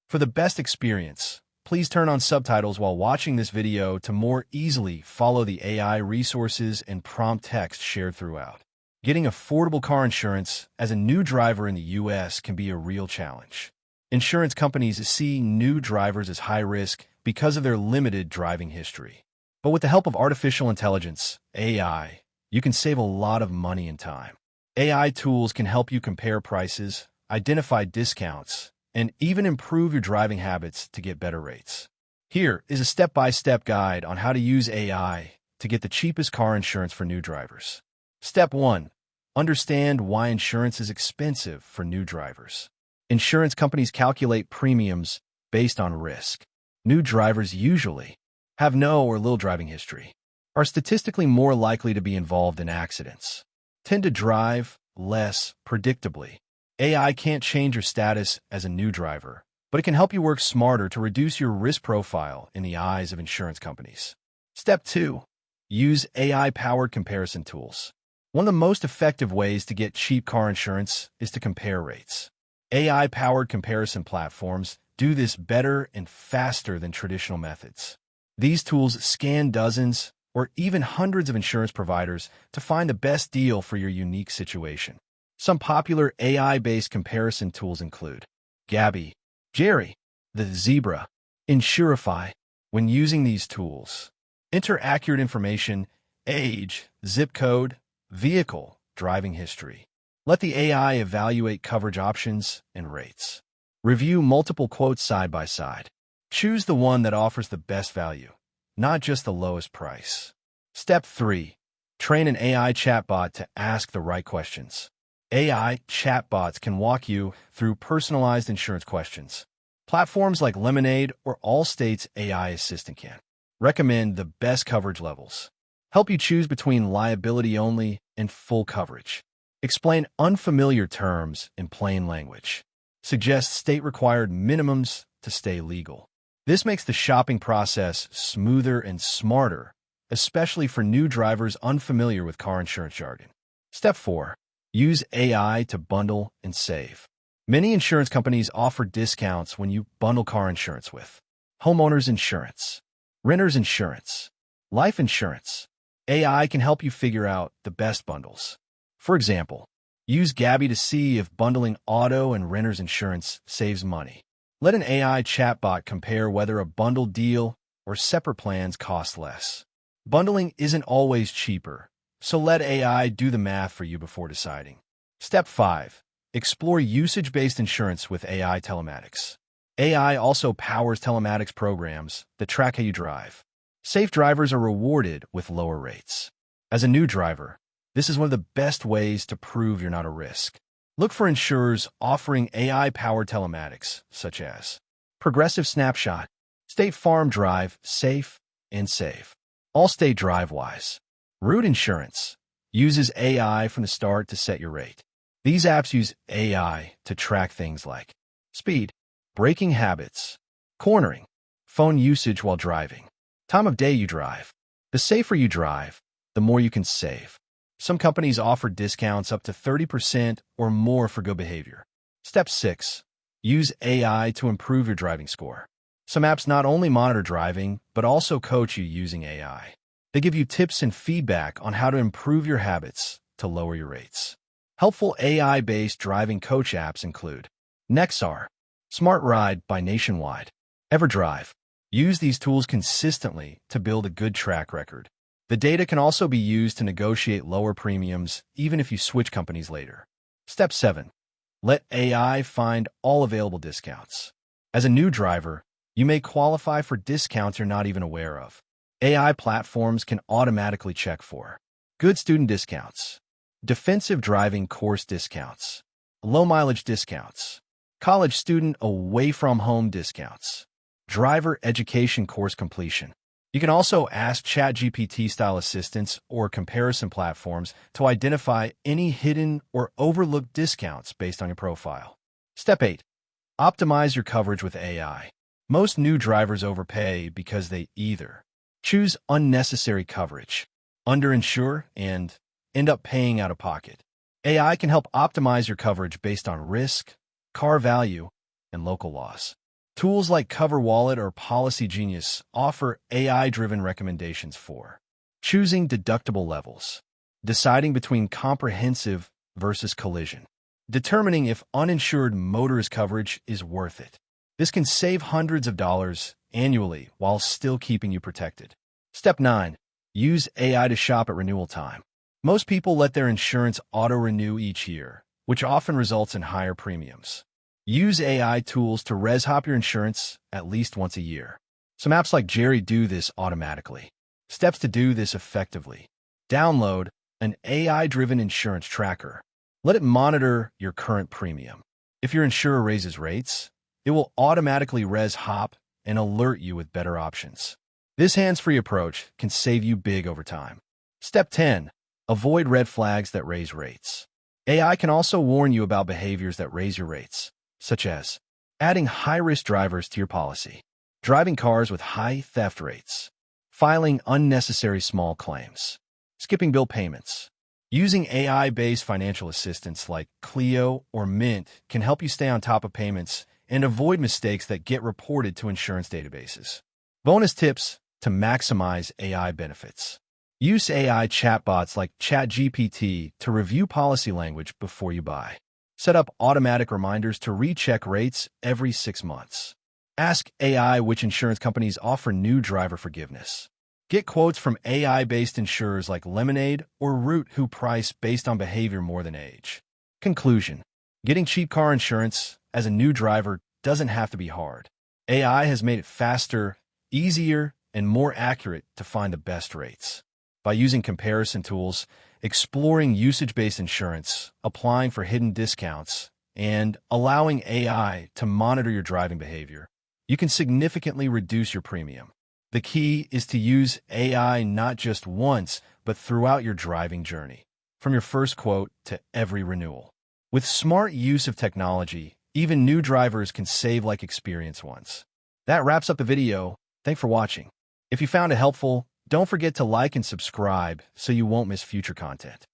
For the best experience, please turn on subtitles while watching this video to more easily follow the AI resources and prompt text shared throughout. Getting affordable car insurance as a new driver in the U.S. can be a real challenge. Insurance companies see new drivers as high risk because of their limited driving history. But with the help of artificial intelligence, AI, you can save a lot of money and time. AI tools can help you compare prices, identify discounts, and even improve your driving habits to get better rates. Here is a step-by-step guide on how to use AI to get the cheapest car insurance for new drivers. Step 1. Understand why insurance is expensive for new drivers. Insurance companies calculate premiums based on risk. New drivers usually have no or little driving history, are statistically more likely to be involved in accidents, tend to drive less predictably. AI can't change your status as a new driver, but it can help you work smarter to reduce your risk profile in the eyes of insurance companies. Step 2. Use AI-powered comparison tools. One of the most effective ways to get cheap car insurance is to compare rates. AI-powered comparison platforms do this better and faster than traditional methods. These tools scan dozens or even hundreds of insurance providers to find the best deal for your unique situation. Some popular AI-based comparison tools include Gabi, Jerry, the Zebra, Insurify. When using these tools, enter accurate information, age, zip code, vehicle, driving history. Let the AI evaluate coverage options and rates. Review multiple quotes side by side. Choose the one that offers the best value, not just the lowest price. Step 3. Train an AI chatbot to ask the right questions. AI chatbots can walk you through personalized insurance questions. Platforms like Lemonade or Allstate's AI assistant can recommend the best coverage levels, help you choose between liability only and full coverage, explain unfamiliar terms in plain language, suggest state-required minimums to stay legal. This makes the shopping process smoother and smarter, especially for new drivers unfamiliar with car insurance jargon. Step 4. Use AI to bundle and save. Many insurance companies offer discounts when you bundle car insurance with homeowners insurance, renters insurance, life insurance. AI can help you figure out the best bundles. For example, use Gabi to see if bundling auto and renters insurance saves money. Let an AI chatbot compare whether a bundled deal or separate plans cost less. Bundling isn't always cheaper, so let AI do the math for you before deciding. Step 5. Explore usage-based insurance with AI telematics. AI also powers telematics programs that track how you drive. Safe drivers are rewarded with lower rates. As a new driver, this is one of the best ways to prove you're not a risk. Look for insurers offering AI-powered telematics, such as Progressive Snapshot, State Farm Drive, Safe and Save, Allstate DriveWise. Root Insurance uses AI from the start to set your rate. These apps use AI to track things like speed, braking habits, cornering, phone usage while driving, time of day you drive. The safer you drive, the more you can save. Some companies offer discounts up to 30% or more for good behavior. Step 6. Use AI to improve your driving score. Some apps not only monitor driving, but also coach you using AI. They give you tips and feedback on how to improve your habits to lower your rates. Helpful AI-based driving coach apps include Nexar, Smart Ride by Nationwide, EverDrive. Use these tools consistently to build a good track record. The data can also be used to negotiate lower premiums, even if you switch companies later. Step 7. Let AI find all available discounts. As a new driver, you may qualify for discounts you're not even aware of. AI platforms can automatically check for good student discounts, defensive driving course discounts, low mileage discounts, college student away from home discounts, driver education course completion. You can also ask ChatGPT-style assistants or comparison platforms to identify any hidden or overlooked discounts based on your profile. Step 8. Optimize your coverage with AI. Most new drivers overpay because they either choose unnecessary coverage, underinsure, and end up paying out of pocket. AI can help optimize your coverage based on risk, car value, and local laws. Tools like CoverWallet or Policy Genius offer AI-driven recommendations for choosing deductible levels, deciding between comprehensive versus collision, determining if uninsured motorist coverage is worth it. This can save hundreds of dollars annually while still keeping you protected. Step 9. Use AI to shop at renewal time. Most people let their insurance auto-renew each year, which often results in higher premiums. Use AI tools to res-hop your insurance at least once a year. Some apps like Jerry do this automatically. Steps to do this effectively. Download an AI-driven insurance tracker. Let it monitor your current premium. If your insurer raises rates, it will automatically res-hop and alert you with better options. This hands-free approach can save you big over time. Step 10. Avoid red flags that raise rates. AI can also warn you about behaviors that raise your rates, such as adding high-risk drivers to your policy, driving cars with high theft rates, filing unnecessary small claims, skipping bill payments. Using AI-based financial assistants like Clio or Mint can help you stay on top of payments and avoid mistakes that get reported to insurance databases. Bonus tips to maximize AI benefits. Use AI chatbots like ChatGPT to review policy language before you buy. Set up automatic reminders to recheck rates every 6 months. Ask AI which insurance companies offer new driver forgiveness. Get quotes from AI-based insurers like Lemonade or Root who price based on behavior more than age. Conclusion. Getting cheap car insurance as a new driver doesn't have to be hard. AI has made it faster, easier, and more accurate to find the best rates. By using comparison tools, exploring usage-based insurance, applying for hidden discounts, and allowing AI to monitor your driving behavior, you can significantly reduce your premium. The key is to use AI not just once, but throughout your driving journey, from your first quote to every renewal. With smart use of technology, even new drivers can save like experienced ones. That wraps up the video. Thanks for watching. If you found it helpful, don't forget to like and subscribe so you won't miss future content.